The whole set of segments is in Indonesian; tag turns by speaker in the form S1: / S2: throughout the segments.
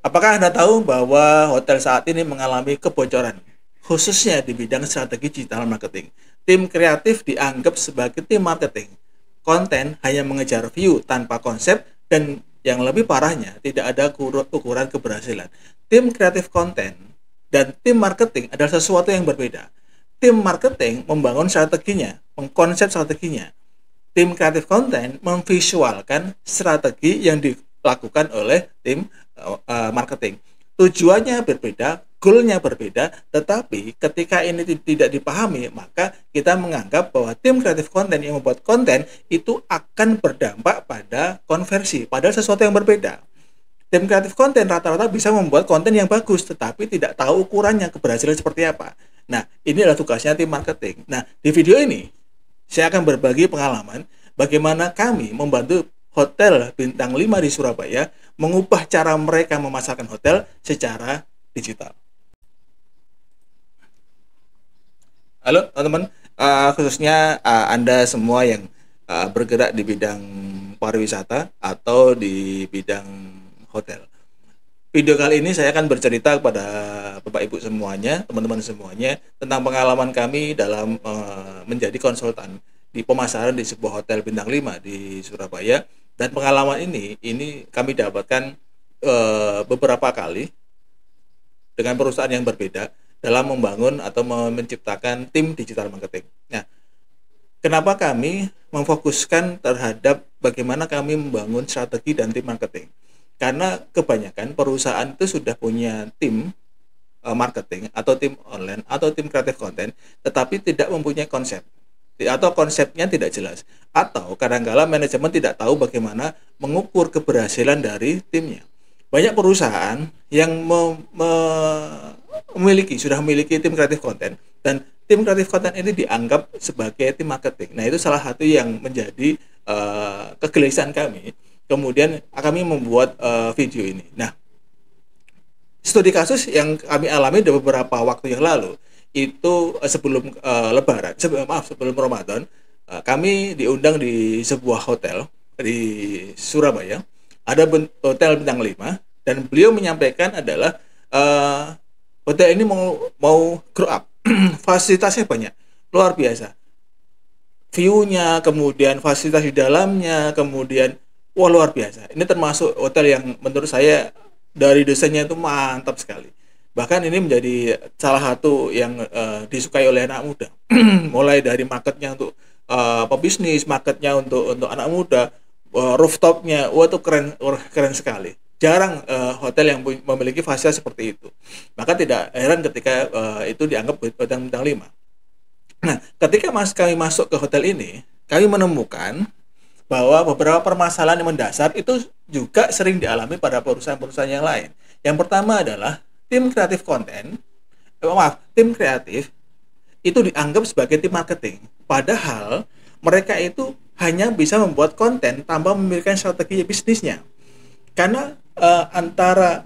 S1: Apakah Anda tahu bahwa hotel saat ini mengalami kebocoran, khususnya di bidang strategi digital marketing? Tim kreatif dianggap sebagai tim marketing. Konten hanya mengejar view tanpa konsep dan yang lebih parahnya, tidak ada ukuran keberhasilan. Tim kreatif konten dan tim marketing adalah sesuatu yang berbeda. Tim marketing membangun strateginya, mengkonsep strateginya. Tim kreatif konten memvisualkan strategi yang dilakukan oleh tim marketing. Tujuannya berbeda, goalnya berbeda, tetapi ketika ini tidak dipahami, maka kita menganggap bahwa tim kreatif konten yang membuat konten itu akan berdampak pada konversi, padahal sesuatu yang berbeda. Tim kreatif konten rata-rata bisa membuat konten yang bagus, tetapi tidak tahu ukurannya, keberhasilan seperti apa. Nah, ini adalah tugasnya tim marketing. Nah, di video ini, saya akan berbagi pengalaman bagaimana kami membantu hotel bintang 5 di Surabaya mengubah cara mereka memasarkan hotel secara digital. Halo teman-teman, khususnya Anda semua yang bergerak di bidang pariwisata atau di bidang hotel. Video kali ini saya akan bercerita kepada Bapak Ibu semuanya, teman-teman semuanya, tentang pengalaman kami dalam menjadi konsultan di pemasaran di sebuah hotel bintang 5 di Surabaya. Dan pengalaman ini kami dapatkan beberapa kali dengan perusahaan yang berbeda dalam membangun atau menciptakan tim digital marketing. Nah, kenapa kami memfokuskan terhadap bagaimana kami membangun strategi dan tim marketing? Karena kebanyakan perusahaan itu sudah punya tim marketing atau tim online atau tim kreatif konten, tetapi tidak mempunyai konsep atau konsepnya tidak jelas, atau kadang-kala manajemen tidak tahu bagaimana mengukur keberhasilan dari timnya. Banyak perusahaan yang sudah memiliki tim kreatif konten, dan tim kreatif konten ini dianggap sebagai tim marketing. Nah, itu salah satu yang menjadi kegelisahan kami. Kemudian kami membuat video ini. Nah, studi kasus yang kami alami beberapa waktu yang lalu itu sebelum Lebaran, sebelum Ramadan, kami diundang di sebuah hotel di Surabaya. Ada hotel bintang 5, dan beliau menyampaikan adalah hotel ini mau grow up. Fasilitasnya banyak, luar biasa. View-nya, kemudian fasilitas di dalamnya, kemudian wah, luar biasa. Ini termasuk hotel yang menurut saya dari desainnya itu mantap sekali. Bahkan ini menjadi salah satu yang disukai oleh anak muda. Mulai dari marketnya untuk pebisnis, marketnya untuk anak muda, rooftopnya, wah itu keren sekali. Jarang hotel yang memiliki fasilitas seperti itu. Maka tidak heran ketika itu dianggap hotel bintang 5. Nah, ketika kami masuk ke hotel ini, kami menemukan bahwa beberapa permasalahan yang mendasar itu juga sering dialami pada perusahaan-perusahaan yang lain. Yang pertama adalah tim kreatif tim kreatif itu dianggap sebagai tim marketing. Padahal mereka itu hanya bisa membuat konten tanpa memiliki strategi bisnisnya. Karena antara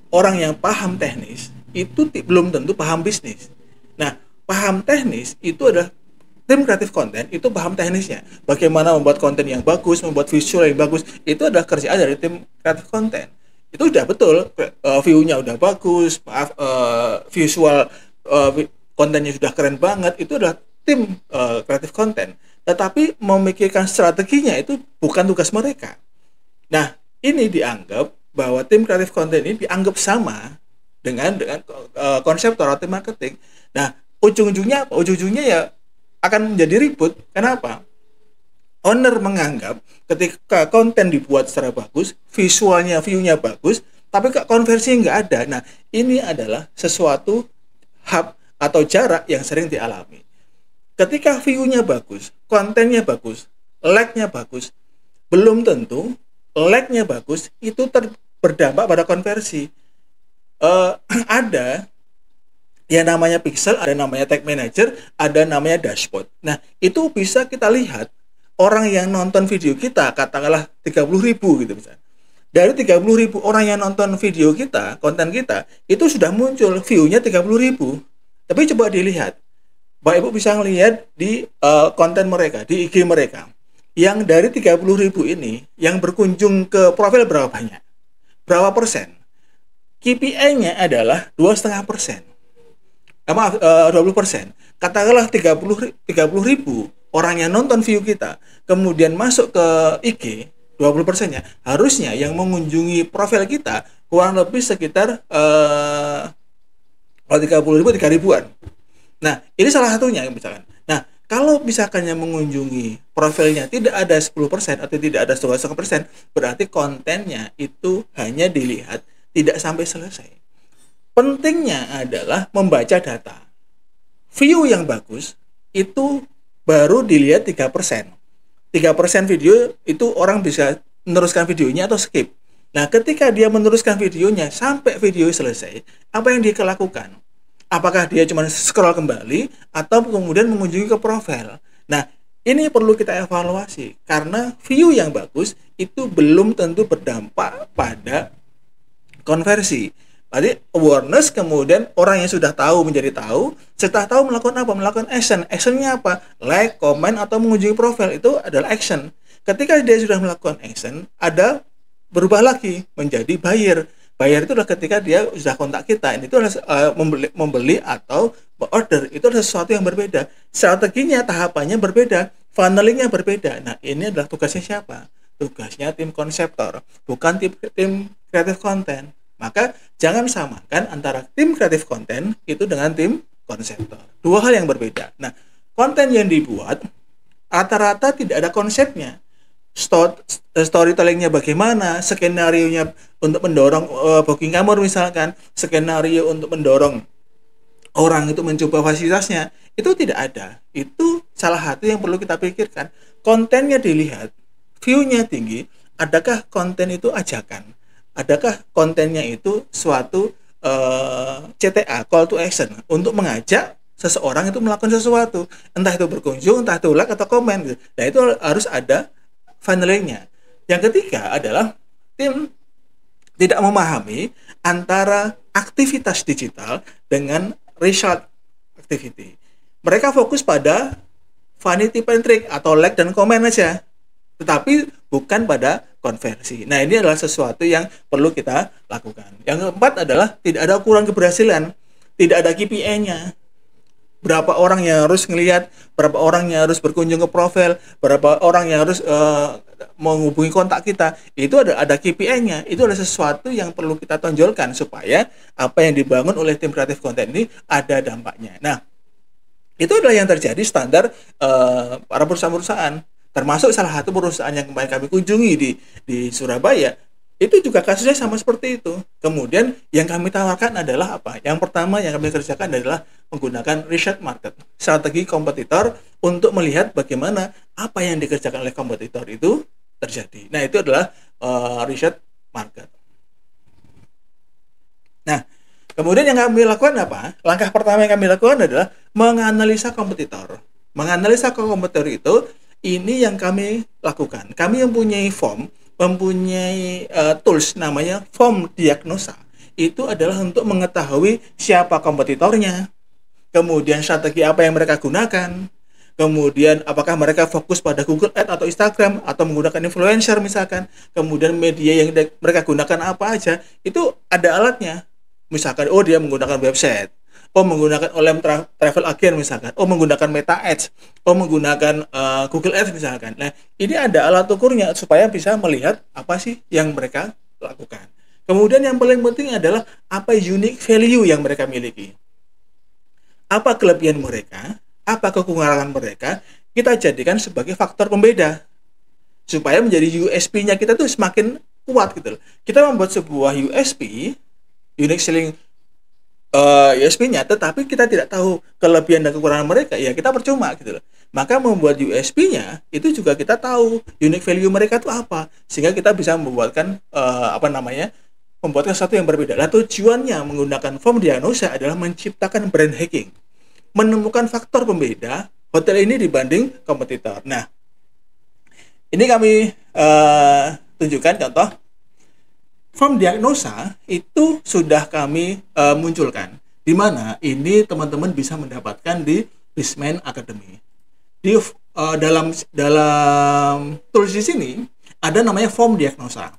S1: orang yang paham teknis itu belum tentu paham bisnis. Nah, paham teknis itu adalah tim kreatif konten itu paham teknisnya. Bagaimana membuat konten yang bagus, membuat visual yang bagus, itu adalah kerjaan dari tim kreatif konten. Itu udah betul, view-nya udah bagus, visual kontennya sudah keren banget, itu adalah tim kreatif konten. Tetapi memikirkan strateginya itu bukan tugas mereka. Nah, ini dianggap bahwa tim kreatif konten ini dianggap sama dengan konseptor atau tim marketing. Nah, ujung-ujungnya apa? Ujung-ujungnya ya akan menjadi ribut. Kenapa? Owner menganggap ketika konten dibuat secara bagus, visualnya, view-nya bagus, tapi konversinya nggak ada. Nah, ini adalah sesuatu hub atau jarak yang sering dialami. Ketika view-nya bagus, kontennya bagus, like-nya bagus, belum tentu like-nya bagus itu berdampak pada konversi. Ada yang namanya pixel, ada namanya tag manager, ada namanya dashboard. Nah, itu bisa kita lihat orang yang nonton video kita, katakanlah 30.000 gitu misalnya. Dari 30.000 orang yang nonton video kita, konten kita, itu sudah muncul view-nya 30.000. Tapi coba dilihat, Bapak Ibu bisa ngelihat di konten mereka, di IG mereka. Yang dari 30.000 ini, yang berkunjung ke profil berapa banyak? Berapa persen? KPI-nya adalah 2,5%. Maaf, 20%. Katakanlah 30 ribu orang yang nonton view kita, kemudian masuk ke IG, 20%-nya harusnya yang mengunjungi profil kita kurang lebih sekitar kalau 30 ribu 3 ribuan. Nah, ini salah satunya misalkan. Nah, kalau misalkan yang mengunjungi profilnya tidak ada 10% atau tidak ada 2,5%, berarti kontennya itu hanya dilihat, tidak sampai selesai. Pentingnya adalah membaca data. View yang bagus itu baru dilihat 3%. 3% video itu orang bisa meneruskan videonya atau skip. Nah, ketika dia meneruskan videonya sampai video selesai, apa yang dia lakukan? Apakah dia cuma scroll kembali atau kemudian mengunjungi ke profil? Nah, ini perlu kita evaluasi karena view yang bagus itu belum tentu berdampak pada konversi. Berarti awareness, kemudian orang yang sudah tahu menjadi tahu, setelah tahu melakukan apa? Melakukan action. Actionnya apa? Like, comment, atau mengunjungi profil, itu adalah action. Ketika dia sudah melakukan action, ada berubah lagi menjadi buyer. Buyer itu adalah ketika dia sudah kontak kita. Ini itu adalah membeli atau order. Itu adalah sesuatu yang berbeda. Strateginya, tahapannya berbeda. Funnelingnya berbeda. Nah, ini adalah tugasnya siapa? Tugasnya tim konseptor, bukan tim kreatif konten. Maka jangan samakan antara tim kreatif konten itu dengan tim konseptor. Dua hal yang berbeda. Nah, konten yang dibuat rata-rata tidak ada konsepnya. Storytellingnya bagaimana, skenario-nya untuk mendorong booking kamar misalkan, skenario untuk mendorong orang itu mencoba fasilitasnya, itu tidak ada. Itu salah satu yang perlu kita pikirkan. Kontennya dilihat, view-nya tinggi, adakah konten itu ajakan? Adakah kontennya itu suatu CTA, call to action, untuk mengajak seseorang itu melakukan sesuatu, entah itu berkunjung, entah itu like atau komen gitu. Nah, itu harus ada funnelingnya. Yang ketiga adalah tim tidak memahami antara aktivitas digital dengan result activity. Mereka fokus pada vanity metric atau like dan komen aja, tetapi bukan pada konversi. Nah, ini adalah sesuatu yang perlu kita lakukan. Yang keempat adalah tidak ada ukuran keberhasilan, tidak ada KPI-nya. Berapa orang yang harus ngelihat, berapa orang yang harus berkunjung ke profil, berapa orang yang harus menghubungi kontak kita. Itu ada KPI-nya. Itu adalah sesuatu yang perlu kita tonjolkan supaya apa yang dibangun oleh tim kreatif konten ini ada dampaknya. Nah, itu adalah yang terjadi standar para perusahaan-perusahaan. Termasuk salah satu perusahaan yang kemarin kami kunjungi di Surabaya, itu juga kasusnya sama seperti itu. Kemudian yang kami tawarkan adalah apa? Yang pertama yang kami kerjakan adalah menggunakan research market, strategi kompetitor untuk melihat bagaimana apa yang dikerjakan oleh kompetitor itu terjadi. Nah, itu adalah research market. Nah, kemudian yang kami lakukan apa? Langkah pertama yang kami lakukan adalah menganalisa kompetitor. Menganalisa kompetitor itu, ini yang kami lakukan. Kami mempunyai tools namanya form diagnosa. Itu adalah untuk mengetahui siapa kompetitornya, kemudian strategi apa yang mereka gunakan, kemudian apakah mereka fokus pada Google Ads atau Instagram atau menggunakan influencer misalkan, kemudian media yang mereka gunakan apa aja. Itu ada alatnya. Misalkan, oh dia menggunakan website, oh menggunakan OLM travel agent misalkan, oh menggunakan Meta Ads, oh menggunakan Google Ads misalkan. Nah, ini ada alat ukurnya supaya bisa melihat apa sih yang mereka lakukan. Kemudian yang paling penting adalah apa unique value yang mereka miliki. Apa kelebihan mereka, apa kekurangan mereka, kita jadikan sebagai faktor pembeda supaya menjadi USP-nya kita tuh semakin kuat gitu loh. Kita membuat sebuah USP, unique selling USP-nya, tetapi kita tidak tahu kelebihan dan kekurangan mereka, ya kita percuma gitu loh. Maka membuat USP-nya itu juga kita tahu unique value mereka itu apa, sehingga kita bisa membuatkan membuatkan sesuatu yang berbeda. Nah, tujuannya menggunakan form diagnosa adalah menciptakan brand hacking, menemukan faktor pembeda hotel ini dibanding kompetitor. Nah, ini kami tunjukkan contoh. Form diagnosa itu sudah kami munculkan, di mana ini teman-teman bisa mendapatkan di Bisman Academy. Di dalam tools di sini ada namanya form diagnosa.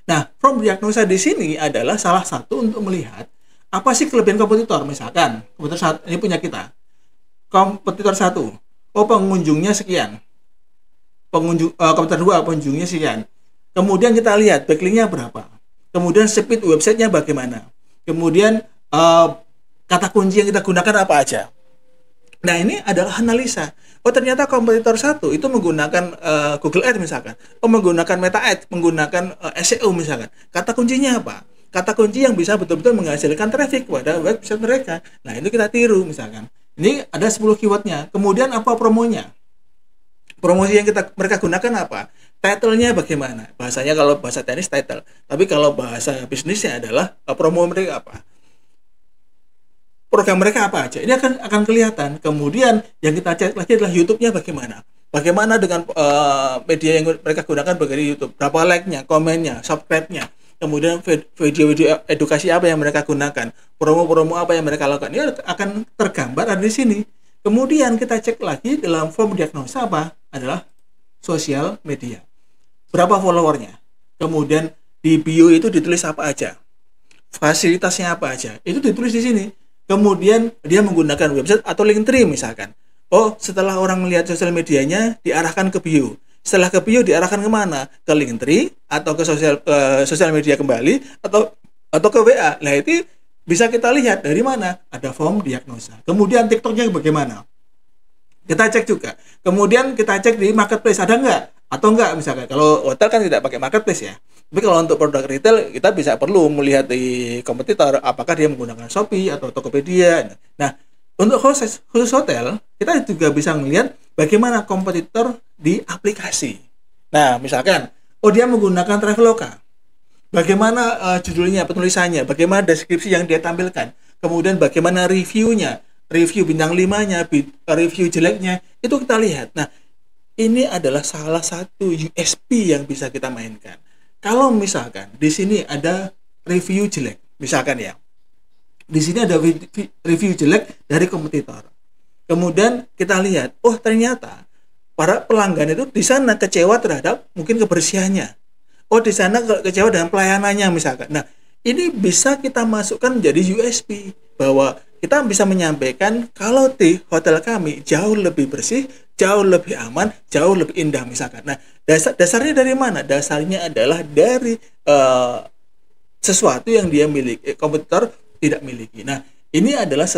S1: Nah, from diagnosa di sini adalah salah satu untuk melihat apa sih kelebihan kompetitor. Misalkan kompetitor satu ini punya kita, kompetitor satu, oh pengunjungnya sekian, kompetitor dua pengunjungnya sekian. Kemudian kita lihat backlinknya berapa, kemudian speed websitenya bagaimana, kemudian kata kunci yang kita gunakan apa aja. Nah, ini adalah analisa. Oh, ternyata kompetitor satu itu menggunakan Google Ads misalkan. Oh, menggunakan Meta Ads, menggunakan SEO misalkan. Kata kuncinya apa? Kata kunci yang bisa betul-betul menghasilkan traffic pada website mereka. Nah, itu kita tiru misalkan. Ini ada 10 keywordnya. Kemudian apa promonya? Promosi yang mereka gunakan apa? Title-nya bagaimana? Bahasanya kalau bahasa teknis title. Tapi kalau bahasa bisnisnya adalah promo mereka apa? Program mereka apa aja, ini akan kelihatan. Kemudian yang kita cek lagi adalah YouTube-nya bagaimana dengan media yang mereka gunakan bagi YouTube, berapa like-nya, komennya, subscribe-nya, kemudian video-video edukasi apa yang mereka gunakan, promo-promo apa yang mereka lakukan, ini akan tergambar ada di sini. Kemudian kita cek lagi dalam form diagnosa apa adalah sosial media, berapa followernya, kemudian di bio itu ditulis apa aja, fasilitasnya apa aja, itu ditulis di sini. Kemudian dia menggunakan website atau link tree misalkan. Oh, setelah orang melihat sosial medianya diarahkan ke bio. Setelah ke bio diarahkan kemana? Ke link tree atau ke sosial media kembali atau ke WA. Nah, itu bisa kita lihat dari mana? Ada form diagnosa. Kemudian TikToknya bagaimana? Kita cek juga. Kemudian kita cek di marketplace ada nggak? Atau enggak misalkan. Kalau hotel kan tidak pakai marketplace ya. Tapi kalau untuk produk retail kita perlu melihat di kompetitor apakah dia menggunakan Shopee atau Tokopedia. Nah, untuk khusus hotel kita juga bisa melihat bagaimana kompetitor di aplikasi. Nah, misalkan dia menggunakan Traveloka. Bagaimana judulnya, penulisannya, bagaimana deskripsi yang dia tampilkan. Kemudian bagaimana reviewnya, review bintang 5-nya, review jeleknya, itu kita lihat. Nah, ini adalah salah satu USP yang bisa kita mainkan. Kalau misalkan di sini ada review jelek, misalkan ya, di sini ada review jelek dari kompetitor. Kemudian kita lihat, oh ternyata para pelanggan itu di sana kecewa terhadap mungkin kebersihannya. Oh di sana kecewa dengan pelayanannya misalkan. Nah, ini bisa kita masukkan menjadi USP bahwa kita bisa menyampaikan kalau di hotel kami jauh lebih bersih, jauh lebih aman, jauh lebih indah misalkan. Nah, dasarnya dari mana? Dasarnya adalah dari sesuatu yang dia miliki, kompetitor tidak miliki. Nah, ini adalah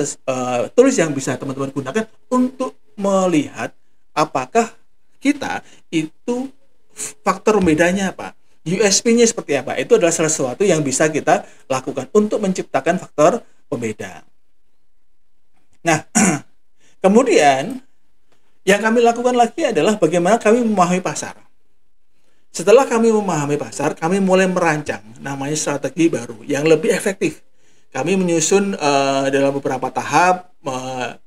S1: tools yang bisa teman-teman gunakan untuk melihat apakah kita itu faktor pembedanya apa, USP-nya seperti apa. Itu adalah sesuatu yang bisa kita lakukan untuk menciptakan faktor pembeda. Nah, kemudian yang kami lakukan lagi adalah bagaimana kami memahami pasar. Setelah kami memahami pasar, kami mulai merancang namanya strategi baru yang lebih efektif. Kami menyusun dalam beberapa tahap,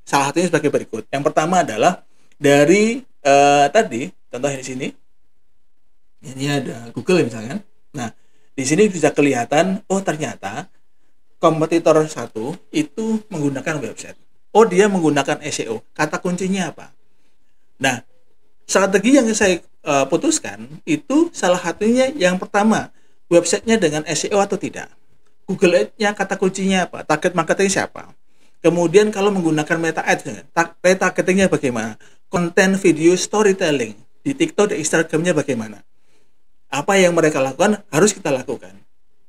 S1: salah satunya sebagai berikut. Yang pertama adalah dari tadi, contohnya di sini, ini ada Google misalkan. Nah, di sini bisa kelihatan, oh ternyata kompetitor satu itu menggunakan website. Oh dia menggunakan SEO. Kata kuncinya apa? Nah, strategi yang saya putuskan itu salah satunya yang pertama, websitenya dengan SEO atau tidak. Google Ads-nya kata kuncinya apa? Target marketing siapa? Kemudian kalau menggunakan Meta Ads, targetingnya bagaimana? Konten video storytelling di TikTok, di Instagram-nya bagaimana? Apa yang mereka lakukan harus kita lakukan.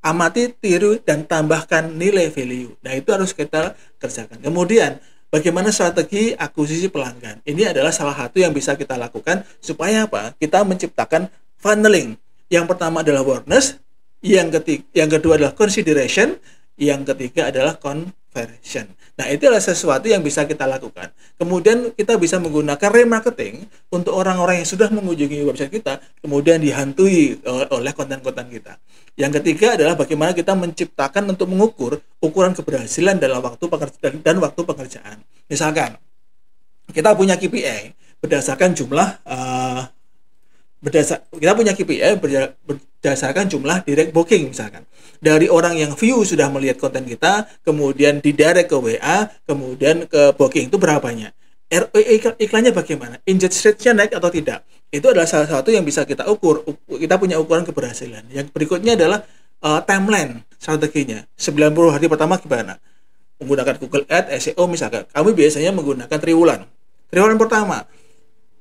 S1: Amati, tiru, dan tambahkan nilai value. Nah, itu harus kita kerjakan. Kemudian, bagaimana strategi akuisisi pelanggan? Ini adalah salah satu yang bisa kita lakukan supaya apa? Kita menciptakan funneling. Yang pertama adalah awareness, yang kedua adalah consideration, yang ketiga adalah conversion. Nah, itu adalah sesuatu yang bisa kita lakukan. Kemudian kita bisa menggunakan remarketing untuk orang-orang yang sudah mengunjungi website kita, kemudian dihantui oleh konten-konten kita. Yang ketiga adalah bagaimana kita menciptakan untuk mengukur ukuran keberhasilan dalam waktu pekerjaan. Misalkan kita punya KPI berdasarkan jumlah berdasarkan jumlah direct booking misalkan. Dari orang yang view sudah melihat konten kita, kemudian didirect ke WA, kemudian ke booking itu berapanya. ROI iklannya bagaimana? Engagement rate-nya naik atau tidak? Itu adalah salah satu yang bisa kita ukur. Kita punya ukuran keberhasilan. Yang berikutnya adalah timeline strateginya. 90 hari pertama gimana? Menggunakan Google Ads, SEO misalkan. Kami biasanya menggunakan triwulan. Triwulan pertama,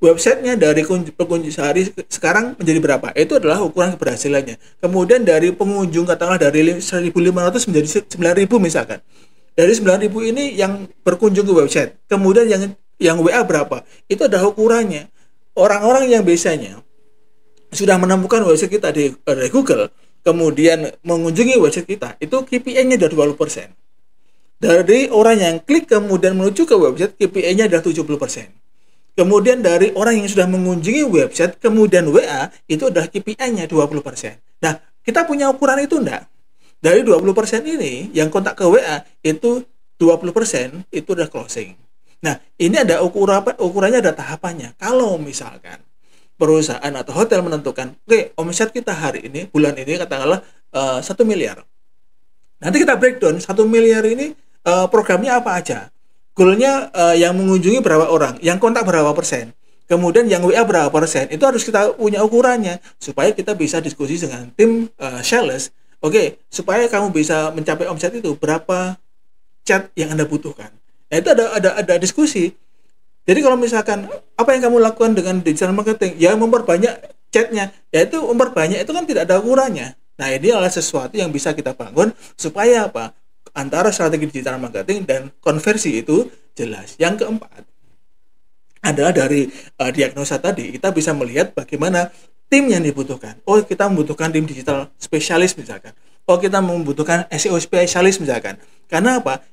S1: websitenya dari pengunjung sehari sekarang menjadi berapa? Itu adalah ukuran keberhasilannya. Kemudian dari pengunjung katakanlah dari 1.500 menjadi 9.000 misalkan. Dari 9.000 ini yang berkunjung ke website. Kemudian yang WA berapa? Itu adalah ukurannya. Orang-orang yang biasanya sudah menemukan website kita dari Google, kemudian mengunjungi website kita, itu KPI-nya adalah 20%. Dari orang yang klik kemudian menuju ke website, KPI-nya adalah 70%. Kemudian dari orang yang sudah mengunjungi website, kemudian WA, itu adalah KPI-nya 20%. Nah, kita punya ukuran itu enggak? Dari 20% ini, yang kontak ke WA, itu 20% itu udah closing. Nah, ini ada ukurannya, ada tahapannya. Kalau misalkan perusahaan atau hotel menentukan, oke, omset kita hari ini, bulan ini katakanlah 1 miliar. Nanti kita breakdown 1 miliar ini programnya apa aja. Goalnya yang mengunjungi berapa orang, yang kontak berapa persen, kemudian yang WA berapa persen, itu harus kita punya ukurannya supaya kita bisa diskusi dengan tim sales. Oke, supaya kamu bisa mencapai omset itu berapa chat yang Anda butuhkan. Nah, itu ada diskusi. Jadi kalau misalkan apa yang kamu lakukan dengan digital marketing, ya memperbanyak chatnya, yaitu memperbanyak itu kan tidak ada ukurannya. Nah, ini adalah sesuatu yang bisa kita bangun supaya apa? Antara strategi digital marketing dan konversi itu jelas. Yang keempat adalah dari diagnosa tadi, kita bisa melihat bagaimana tim yang dibutuhkan. Oh, kita membutuhkan tim digital spesialis misalkan. Oh, kita membutuhkan SEO spesialis misalkan. Karena apa?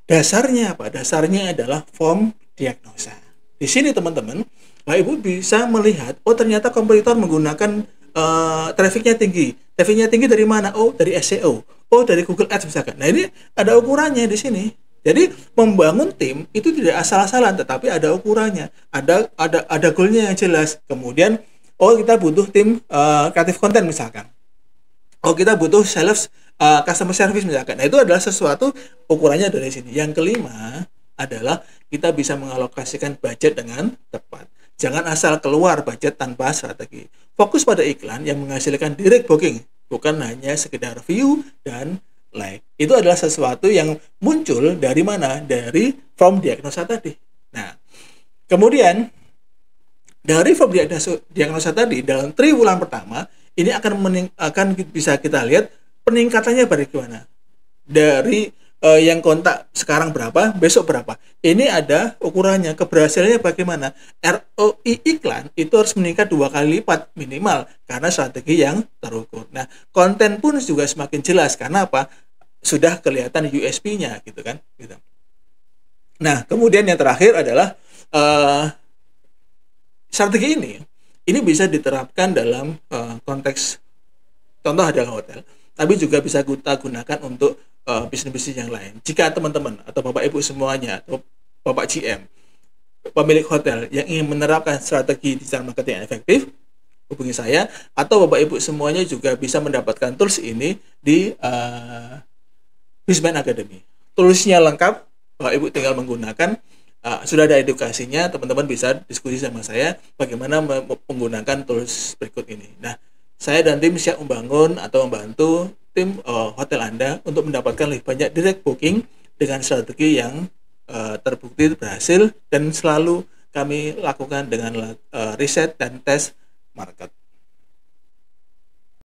S1: Dasarnya apa? Dasarnya adalah form diagnosa. Di sini teman-teman, Bapak Ibu bisa melihat, oh ternyata kompetitor menggunakan trafficnya tinggi. Trafficnya tinggi dari mana? Oh, dari SEO. Oh, dari Google Ads misalkan. Nah, ini ada ukurannya di sini. Jadi membangun tim itu tidak asal-asalan, tetapi ada ukurannya, ada goalnya yang jelas. Kemudian, oh kita butuh tim kreatif konten misalkan. Oh kita butuh sales customer service misalkan. Nah, itu adalah sesuatu ukurannya dari sini. Yang kelima adalah kita bisa mengalokasikan budget dengan tepat. Jangan asal keluar budget tanpa strategi. Fokus pada iklan yang menghasilkan direct booking, bukan hanya sekedar view dan like. Itu adalah sesuatu yang muncul dari mana? Dari form diagnosa tadi. Nah, kemudian dari form diagnosa tadi dalam triwulan pertama ini akan bisa kita lihat peningkatannya bagaimana. Dari yang kontak sekarang berapa, besok berapa. Ini ada ukurannya, keberhasilannya bagaimana. ROI iklan itu harus meningkat 2 kali lipat minimal karena strategi yang terukur. Nah, konten pun juga semakin jelas karena apa? Sudah kelihatan USP-nya gitu kan. Gitu. Nah, kemudian yang terakhir adalah strategi ini bisa diterapkan dalam konteks contoh adalah hotel, tapi juga bisa kita gunakan untuk bisnis-bisnis yang lain. Jika teman-teman atau Bapak Ibu semuanya atau Bapak GM pemilik hotel yang ingin menerapkan strategi digital marketing yang efektif, hubungi saya, atau Bapak Ibu semuanya juga bisa mendapatkan tools ini di Bizman Academy. Toolsnya lengkap, Bapak Ibu tinggal menggunakan. Sudah ada edukasinya, teman-teman bisa diskusi sama saya bagaimana menggunakan tools berikut ini. Nah, saya dan tim siap membangun atau membantu tim hotel Anda untuk mendapatkan lebih banyak direct booking dengan strategi yang terbukti berhasil dan selalu kami lakukan dengan riset dan tes market.